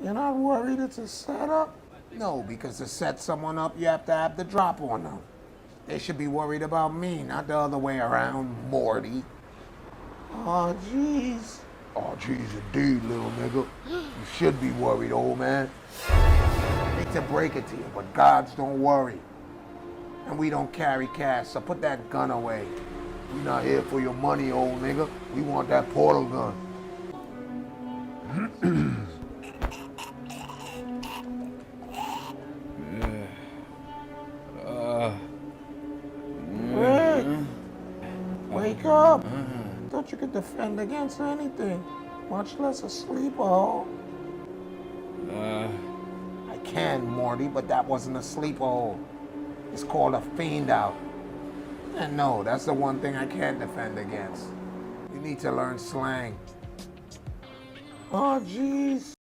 You're not worried it's a setup? No, because to set someone up, you have to have the drop on them. They should be worried about me, not the other way around, Morty. Oh, jeez. Oh, jeez, indeed, little nigga. You should be worried, old man. I hate to break it to you, but gods don't worry. And we don't carry cash, so put that gun away. We not here for your money, old nigga. We want that portal gun. Rick, wake up. Thought you could defend against anything, much less a sleeper hole. I can, Morty, but that wasn't a sleeper hole. It's called a fiend out. And no, that's the one thing I can't defend against. You need to learn slang. Oh, jeez.